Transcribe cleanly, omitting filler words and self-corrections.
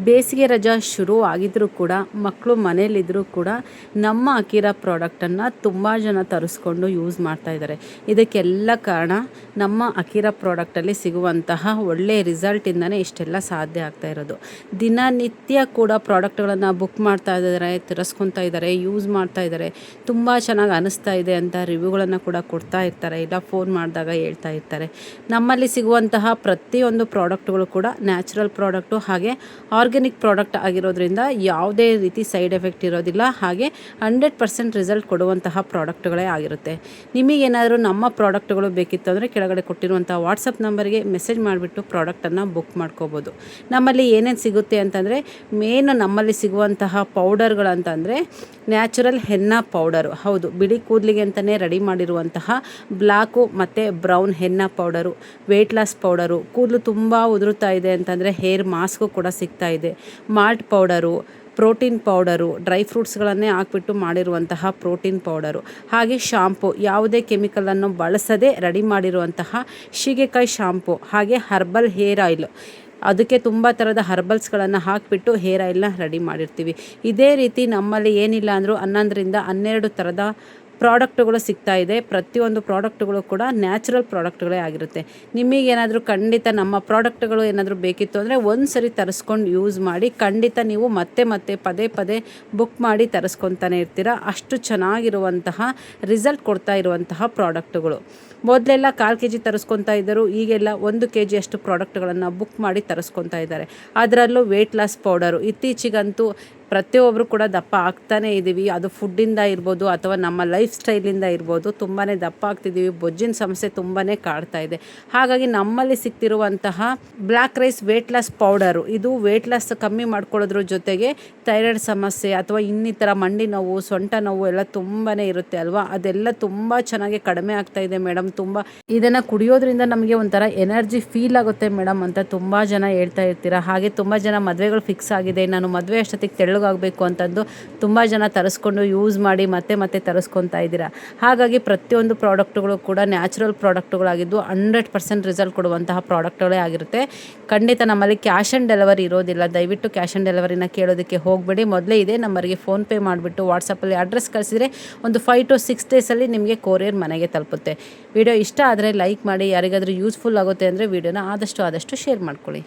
ಬೇಸಿಗೆ ರಜಾ ಶುರು ಆಗಿದ್ರೂ ಕೂಡ ಮಕ್ಕಳು ಮನೇಲಿದ್ದರೂ ಕೂಡ ನಮ್ಮ ಅಕಿರಾ ಪ್ರಾಡಕ್ಟನ್ನು ತುಂಬ ಜನ ತರಿಸ್ಕೊಂಡು ಯೂಸ್ ಮಾಡ್ತಾ ಇದ್ದಾರೆ. ಇದಕ್ಕೆಲ್ಲ ಕಾರಣ ನಮ್ಮ ಅಕಿರಾ ಪ್ರಾಡಕ್ಟಲ್ಲಿ ಸಿಗುವಂತಹ ಒಳ್ಳೆಯ ರಿಸಲ್ಟಿಂದನೇ ಇಷ್ಟೆಲ್ಲ ಸಾಧ್ಯ ಆಗ್ತಾ ಇರೋದು. ದಿನನಿತ್ಯ ಕೂಡ ಪ್ರಾಡಕ್ಟ್ಗಳನ್ನು ಬುಕ್ ಮಾಡ್ತಾ ಇದ್ದಾರೆ, ತರಿಸ್ಕೊತಾ ಇದ್ದಾರೆ, ಯೂಸ್ ಮಾಡ್ತಾ ಇದ್ದಾರೆ. ತುಂಬ ಚೆನ್ನಾಗಿ ಅನಿಸ್ತಾ ಇದೆ ಅಂತ ರಿವ್ಯೂಗಳನ್ನು ಕೂಡ ಕೊಡ್ತಾ ಇರ್ತಾರೆ, ಇಲ್ಲ ಫೋನ್ ಮಾಡಿದಾಗ ಹೇಳ್ತಾ ಇರ್ತಾರೆ. ನಮ್ಮಲ್ಲಿ ಸಿಗುವಂತಹ ಪ್ರತಿಯೊಂದು ಪ್ರಾಡಕ್ಟ್ಗಳು ಕೂಡ ನ್ಯಾಚುರಲ್ ಪ್ರಾಡಕ್ಟು, ಹಾಗೆ ಆರ್ಗ್ಯಾನಿಕ್ ಪ್ರಾಡಕ್ಟ್ ಆಗಿರೋದ್ರಿಂದ ಯಾವುದೇ ರೀತಿ ಸೈಡ್ ಎಫೆಕ್ಟ್ ಇರೋದಿಲ್ಲ, ಹಾಗೆ 100% ರಿಸಲ್ಟ್ ಕೊಡುವಂತಹ ಪ್ರಾಡಕ್ಟ್ಗಳೇ ಆಗಿರುತ್ತೆ. ನಿಮಗೇನಾದರೂ ನಮ್ಮ ಪ್ರಾಡಕ್ಟ್ಗಳು ಬೇಕಿತ್ತು ಅಂದರೆ ಕೆಳಗಡೆ ಕೊಟ್ಟಿರುವಂಥ ವಾಟ್ಸಪ್ ನಂಬರ್ಗೆ ಮೆಸೇಜ್ ಮಾಡಿಬಿಟ್ಟು ಪ್ರಾಡಕ್ಟನ್ನು ಬುಕ್ ಮಾಡ್ಕೋಬೋದು. ನಮ್ಮಲ್ಲಿ ಏನೇನು ಸಿಗುತ್ತೆ ಅಂತಂದರೆ, ಮೇನ್ ನಮ್ಮಲ್ಲಿ ಸಿಗುವಂತಹ ಪೌಡರ್ಗಳಂತಂದರೆ ನ್ಯಾಚುರಲ್ ಹೆನ್ನಾ ಪೌಡರು, ಹೌದು, ಬಿಳಿ ಕೂದಲಿಗೆ ಅಂತಲೇ ರೆಡಿ ಮಾಡಿರುವಂತಹ ಬ್ಲ್ಯಾಕು ಮತ್ತು brown henna powder, weight loss powder, ಕೂದಲು ತುಂಬ ಉದುರುತ್ತಾ ಇದೆ ಅಂತಂದರೆ ಹೇರ್ ಮಾಸ್ಕು ಕೂಡ ಸಿಗ್ತಾ ಇದೆ, malt powder, protein powder, dry ಫ್ರೂಟ್ಸ್ಗಳನ್ನೇ ಹಾಕ್ಬಿಟ್ಟು ಮಾಡಿರುವಂತಹ ಪ್ರೋಟೀನ್ ಪೌಡರು, ಹಾಗೆ ಶಾಂಪು, ಯಾವುದೇ ಕೆಮಿಕಲನ್ನು ಬಳಸದೆ ರೆಡಿ ಮಾಡಿರುವಂತಹ ಶೀಗೆಕಾಯಿ ಶಾಂಪು, ಹಾಗೆ ಹರ್ಬಲ್ ಹೇರ್ ಆಯಿಲ್, ಅದಕ್ಕೆ ತುಂಬ ಥರದ ಹರ್ಬಲ್ಸ್ಗಳನ್ನು ಹಾಕಿಬಿಟ್ಟು ಹೇರ್ ಆಯಿಲ್ನ ರೆಡಿ ಮಾಡಿರ್ತೀವಿ. ಇದೇ ರೀತಿ ನಮ್ಮಲ್ಲಿ ಏನಿಲ್ಲ ಅಂದರೂ 11ರಿಂದ 12 ಥರದ ಪ್ರಾಡಕ್ಟ್ಗಳು ಸಿಗ್ತಾ ಇದೆ. ಪ್ರತಿಯೊಂದು ಪ್ರಾಡಕ್ಟ್ಗಳು ಕೂಡ ನ್ಯಾಚುರಲ್ ಪ್ರಾಡಕ್ಟ್ಗಳೇ ಆಗಿರುತ್ತೆ. ನಿಮಗೇನಾದರೂ ಖಂಡಿತ ನಮ್ಮ ಪ್ರಾಡಕ್ಟ್ಗಳು ಏನಾದರೂ ಬೇಕಿತ್ತು ಅಂದರೆ ಒಂದು ಸರಿ ತರಿಸ್ಕೊಂಡು ಯೂಸ್ ಮಾಡಿ, ಖಂಡಿತ ನೀವು ಮತ್ತೆ ಮತ್ತೆ ಪದೇ ಪದೇ ಬುಕ್ ಮಾಡಿ ತರಿಸ್ಕೊತಾನೆ ಇರ್ತೀರ. ಅಷ್ಟು ಚೆನ್ನಾಗಿರುವಂತಹ ರಿಸಲ್ಟ್ ಕೊಡ್ತಾ ಇರುವಂತಹ ಪ್ರಾಡಕ್ಟ್ಗಳು. ಮೊದಲೆಲ್ಲ 1/4 kg ತರಿಸ್ಕೊತಾ ಇದ್ದರು, ಈಗೆಲ್ಲ 1 kg ಅಷ್ಟು ಪ್ರಾಡಕ್ಟ್ಗಳನ್ನು ಬುಕ್ ಮಾಡಿ ತರಿಸ್ಕೊತಾ ಇದ್ದಾರೆ. ಅದರಲ್ಲೂ ವೆಯ್ಟ್ ಲಾಸ್ ಪೌಡರು, ಇತ್ತೀಚೆಗಂತೂ ಪ್ರತಿಯೊಬ್ಬರು ಕೂಡ ದಪ್ಪ ಆಗ್ತಾನೇ ಇದ್ದೀವಿ. ಅದು ಫುಡ್ಡಿಂದ ಇರ್ಬೋದು ಅಥವಾ ನಮ್ಮ ಲೈಫ್ ಸ್ಟೈಲಿಂದ ಇರ್ಬೋದು, ತುಂಬಾ ದಪ್ಪ ಆಗ್ತಿದ್ದೀವಿ, ಬೊಜ್ಜಿನ ಸಮಸ್ಯೆ ತುಂಬಾ ಕಾಡ್ತಾ ಇದೆ. ಹಾಗಾಗಿ ನಮ್ಮಲ್ಲಿ ಸಿಗ್ತಿರುವಂತಹ black rice weight loss powder, ಇದು ವೆಯ್ಟ್ ಲಾಸ್ ಕಮ್ಮಿ ಮಾಡ್ಕೊಳ್ಳೋದ್ರ ಜೊತೆಗೆ ಥೈರಾಯ್ಡ್ ಸಮಸ್ಯೆ ಅಥವಾ ಇನ್ನಿತರ ಮಂಡಿ ನೋವು, ಸೊಂಟ ನೋವು ಎಲ್ಲ ತುಂಬಾ ಇರುತ್ತೆ ಅಲ್ವಾ, ಅದೆಲ್ಲ ತುಂಬ ಚೆನ್ನಾಗಿ ಕಡಿಮೆ ಆಗ್ತಾ ಇದೆ ಮೇಡಮ್. ತುಂಬ ಇದನ್ನು ಕುಡಿಯೋದ್ರಿಂದ ನಮಗೆ ಒಂಥರ ಎನರ್ಜಿ ಫೀಲ್ ಆಗುತ್ತೆ ಮೇಡಮ್ ಅಂತ ತುಂಬ ಜನ ಹೇಳ್ತಾ ಇರ್ತೀರ. ಹಾಗೆ ತುಂಬ ಜನ ಮದುವೆಗಳು ಫಿಕ್ಸ್ ಆಗಿದೆ, ನಾನು ಮದುವೆ ಅಷ್ಟೊತ್ತಿಗೆ ತೆಳ್ಳಗಾಗಬೇಕು ಅಂತಂದು ತುಂಬ ಜನ ತರಿಸ್ಕೊಂಡು ಯೂಸ್ ಮಾಡಿ ಮತ್ತೆ ಮತ್ತೆ ತರಿಸ್ಕೊತಾ ಇದ್ದೀರಾ. ಹಾಗಾಗಿ ಪ್ರತಿಯೊಂದು ಪ್ರಾಡಕ್ಟ್ಗಳು ಕೂಡ ನ್ಯಾಚುರಲ್ ಪ್ರಾಡಕ್ಟ್ಗಳಾಗಿದ್ದು 100% ರಿಸಲ್ಟ್ ಕೊಡುವಂತಹ ಪ್ರಾಡಕ್ಟ್ಗಳೇ ಆಗಿರುತ್ತೆ. ಖಂಡಿತ ನಮ್ಮಲ್ಲಿ ಕ್ಯಾಶ್ ಆನ್ ಡೆಲಿವರಿ ಇರೋದಿಲ್ಲ. ದಯವಿಟ್ಟು ಕ್ಯಾಶ್ ಆನ್ ಡೆಲಿವರಿನ ಕೇಳೋದಕ್ಕೆ ಹೋಗಬೇಡಿ. ಮೊದಲೇ ಇದೇ ನಂಬರ್ಗೆ ಫೋನ್ಪೇ ಮಾಡಿಬಿಟ್ಟು ವಾಟ್ಸಪ್ಪಲ್ಲಿ ಅಡ್ರೆಸ್ ಕಳಿಸಿದರೆ ಒಂದು 5 to 6 ಡೇಸಲ್ಲಿ ನಿಮಗೆ ಕೊರಿಯರ್ ಮನೆಗೆ ತಲುಪುತ್ತೆ. ವಿಡಿಯೋ ಇಷ್ಟ ಆದರೆ ಲೈಕ್ ಮಾಡಿ, ಯಾರಿಗಾದರೂ ಯೂಸ್ಫುಲ್ ಆಗುತ್ತೆ ಅಂದರೆ ವಿಡಿಯೋನ ಆದಷ್ಟು ಶೇರ್ ಮಾಡ್ಕೊಳ್ಳಿ.